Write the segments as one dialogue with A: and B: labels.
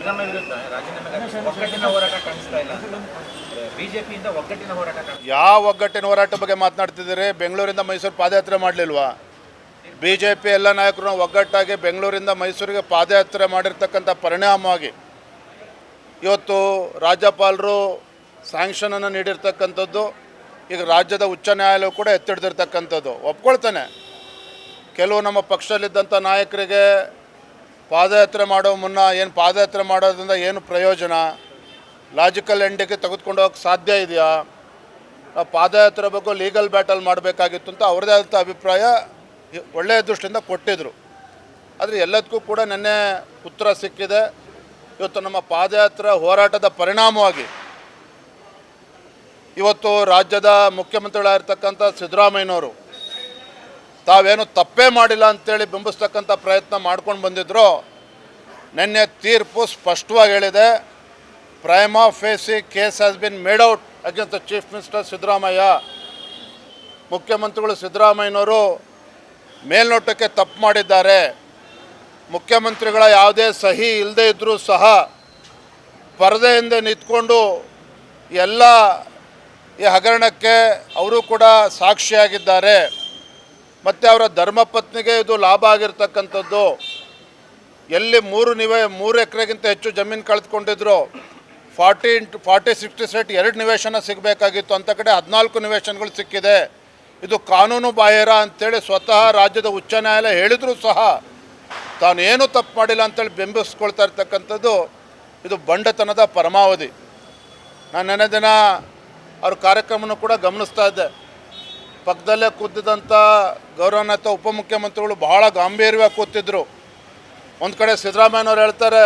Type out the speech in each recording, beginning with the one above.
A: ಸಿದ್ದರಾಮಯ್ಯ ವಿರುದ್ಧ ರಾಜೀನಾಮೆ ಒಗ್ಗಟ್ಟಿನ ಹೋರಾಟ ಕಾಣಿಸ್ತಾ ಇಲ್ಲ. ಬಿಜೆಪಿಯಿಂದ ಒಗ್ಗಟ್ಟಿನ ಹೋರಾಟ
B: ಯಾವ ಒಗ್ಗಟ್ಟಿನ ಹೋರಾಟ ಬಗ್ಗೆ ಮಾತನಾಡ್ತಿದ್ದೀರಿ? ಬೆಂಗಳೂರಿಂದ ಮೈಸೂರು ಪಾದಯಾತ್ರೆ ಮಾಡಲಿಲ್ವಾ? ಬಿ ಜೆ ಪಿ ಎಲ್ಲ ನಾಯಕರು ಒಗ್ಗಟ್ಟಾಗಿ ಬೆಂಗಳೂರಿಂದ ಮೈಸೂರಿಗೆ ಪಾದಯಾತ್ರೆ ಮಾಡಿರ್ತಕ್ಕಂಥ ಪರಿಣಾಮವಾಗಿ ಇವತ್ತು ರಾಜ್ಯಪಾಲರು ಸ್ಯಾಂಕ್ಷನನ್ನು ನೀಡಿರ್ತಕ್ಕಂಥದ್ದು. ಈಗ ರಾಜ್ಯದ ಉಚ್ಚ ನ್ಯಾಯಾಲಯ ಕೂಡ ಎತ್ತಿಡ್ದಿರ್ತಕ್ಕಂಥದ್ದು ಒಪ್ಕೊಳ್ತಾನೆ. ಕೆಲವು ನಮ್ಮ ಪಕ್ಷದಲ್ಲಿದ್ದಂಥ ನಾಯಕರಿಗೆ ಪಾದಯಾತ್ರೆ ಮಾಡೋ ಮುನ್ನ ಏನು ಪಾದಯಾತ್ರೆ ಮಾಡೋದ್ರಿಂದ ಏನು ಪ್ರಯೋಜನ, ಲಾಜಿಕಲ್ ಎಂಡಿಗೆ ತೆಗೆದುಕೊಂಡು ಹೋಗೋಕ್ಕೆ ಸಾಧ್ಯ ಇದೆಯಾ, ಪಾದಯಾತ್ರೆ ಬಗ್ಗೆ ಲೀಗಲ್ ಬ್ಯಾಟಲ್ ಮಾಡಬೇಕಾಗಿತ್ತು ಅಂತ ಅವ್ರದ್ದೇ ಆದಂಥ ಅಭಿಪ್ರಾಯ ಒಳ್ಳೆಯ ದೃಷ್ಟಿಯಿಂದ ಕೊಟ್ಟಿದ್ದರು. ಆದರೆ ಎಲ್ಲದಕ್ಕೂ ಕೂಡ ನೆನ್ನೆ ಉತ್ತರ ಸಿಕ್ಕಿದೆ. ಇವತ್ತು ನಮ್ಮ ಪಾದಯಾತ್ರೆ ಹೋರಾಟದ ಪರಿಣಾಮವಾಗಿ ಇವತ್ತು ರಾಜ್ಯದ ಮುಖ್ಯಮಂತ್ರಿಗಳಾಗಿರ್ತಕ್ಕಂಥ ಸಿದ್ದರಾಮಯ್ಯನವರು ತಾವೇನು ತಪ್ಪೇ ಮಾಡಿಲ್ಲ ಅಂತೇಳಿ ಬಿಂಬಿಸ್ತಕ್ಕಂಥ ಪ್ರಯತ್ನ ಮಾಡ್ಕೊಂಡು ಬಂದಿದ್ದರು. ನಿನ್ನೆ ತೀರ್ಪು ಸ್ಪಷ್ಟವಾಗಿ ಹೇಳಿದೆ, Prima ಫೇಸಿ case has been made out against the chief minister Siddaramaiah. ಮುಖ್ಯಮಂತ್ರಿಗಳು ಸಿದ್ದರಾಮಯ್ಯನವರು ಮೇಲ್ನೋಟಕ್ಕೆ ತಪ್ಪು ಮಾಡಿದ್ದಾರೆ. ಮುಖ್ಯಮಂತ್ರಿಗಳ ಯಾವುದೇ ಸಹಿ ಇಲ್ಲದೆ ಇದ್ದರೂ ಸಹ ಪರದೆಯಿಂದ ನಿಂತ್ಕೊಂಡು ಎಲ್ಲ ಈ ಹಗರಣಕ್ಕೆ ಅವರು ಕೂಡ ಸಾಕ್ಷಿಯಾಗಿದ್ದಾರೆ. ಮತ್ತು ಅವರ ಧರ್ಮಪತ್ನಿಗೆ ಇದು ಲಾಭ ಆಗಿರ್ತಕ್ಕಂಥದ್ದು. ಎಲ್ಲಿ 3 ಎಕರೆಗಿಂತ ಹೆಚ್ಚು ಜಮೀನು ಕಳೆದುಕೊಂಡಿದ್ರು, 40-60 ಸೆಟ್ 2 ನಿವೇಶನ ಸಿಗಬೇಕಾಗಿತ್ತು, ಅಂಥ ಕಡೆ 14 ನಿವೇಶನಗಳು ಸಿಕ್ಕಿದೆ. ಇದು ಕಾನೂನು ಬಾಹಿರ ಅಂಥೇಳಿ ಸ್ವತಃ ರಾಜ್ಯದ ಉಚ್ಚ ನ್ಯಾಯಾಲಯ ಹೇಳಿದರೂ ಸಹ ತಾನು ಏನೂ ತಪ್ಪು ಮಾಡಿಲ್ಲ ಅಂತೇಳಿ ಬೆಂಬಲಿಸ್ಕೊಳ್ತಾ ಇರ್ತಕ್ಕಂಥದ್ದು ಇದು ಬಂಡತನದ ಪರಮಾವಧಿ. ನಾನು ನೆನ್ನೆ ದಿನ ಅವ್ರ ಕಾರ್ಯಕ್ರಮವನ್ನು ಕೂಡ ಗಮನಿಸ್ತಾ ಇದ್ದೆ. ಪಕ್ಕದಲ್ಲೇ ಕೂತಿದ್ದಂಥ ಗೌರವಾನ್ವಿತ ಉಪಮುಖ್ಯಮಂತ್ರಿಗಳು ಬಹಳ ಗಾಂಭೀರ್ಯವಾಗಿ ಕೂತಿದ್ದರು. ಒಂದು ಕಡೆ ಸಿದ್ದರಾಮಯ್ಯನವ್ರು ಹೇಳ್ತಾರೆ,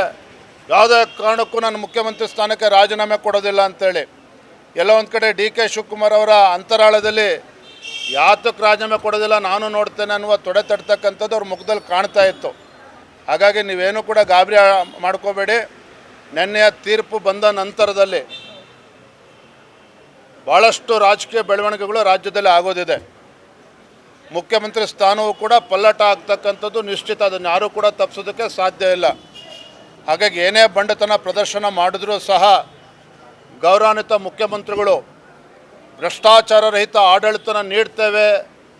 B: ಯಾವುದೇ ಕಾರಣಕ್ಕೂ ನಾನು ಮುಖ್ಯಮಂತ್ರಿ ಸ್ಥಾನಕ್ಕೆ ರಾಜೀನಾಮೆ ಕೊಡೋದಿಲ್ಲ ಅಂಥೇಳಿ. ಎಲ್ಲ ಒಂದು ಕಡೆ ಡಿ ಕೆ ಶಿವಕುಮಾರ್ ಅವರ ಅಂತರಾಳದಲ್ಲಿ ಯಾತಕ್ಕೆ ರಾಜೀನಾಮೆ ಕೊಡೋದಿಲ್ಲ ನಾನು ನೋಡ್ತೇನೆ ಅನ್ನುವ ತೊಡೆ ತಡ್ತಕ್ಕಂಥದ್ದು ಅವ್ರ ಮುಖದಲ್ಲಿ ಕಾಣ್ತಾ ಇತ್ತು. ಹಾಗಾಗಿ ನೀವೇನು ಕೂಡ ಗಾಬರಿ ಮಾಡ್ಕೋಬೇಡಿ. ನಿನ್ನೆಯ ತೀರ್ಪು ಬಂದ ನಂತರದಲ್ಲಿ ಭಾಳಷ್ಟು ರಾಜಕೀಯ ಬೆಳವಣಿಗೆಗಳು ರಾಜ್ಯದಲ್ಲಿ ಆಗೋದಿದೆ. ಮುಖ್ಯಮಂತ್ರಿ ಸ್ಥಾನವೂ ಕೂಡ ಪಲ್ಲಟ ಆಗ್ತಕ್ಕಂಥದ್ದು ನಿಶ್ಚಿತ. ಅದನ್ನು ಯಾರೂ ಕೂಡ ತಪ್ಪಿಸೋದಕ್ಕೆ ಸಾಧ್ಯ ಇಲ್ಲ. ಹಾಗಾಗಿ ಏನೇ ಬಂಡತನ ಪ್ರದರ್ಶನ ಮಾಡಿದ್ರೂ ಸಹ ಗೌರವಾನ್ವಿತ ಮುಖ್ಯಮಂತ್ರಿಗಳು ಭ್ರಷ್ಟಾಚಾರ ರಹಿತ ಆಡಳಿತನ ನೀಡ್ತೇವೆ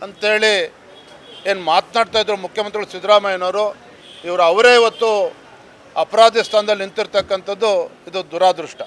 B: ಅಂಥೇಳಿ ಏನು ಮಾತನಾಡ್ತಾಯಿದ್ರು ಮುಖ್ಯಮಂತ್ರಿಗಳು ಸಿದ್ದರಾಮಯ್ಯನವರು, ಅವರೇ ಇವತ್ತು ಅಪರಾಧಿ ಸ್ಥಾನದಲ್ಲಿ ನಿಂತಿರ್ತಕ್ಕಂಥದ್ದು ಇದು ದುರಾದೃಷ್ಟ.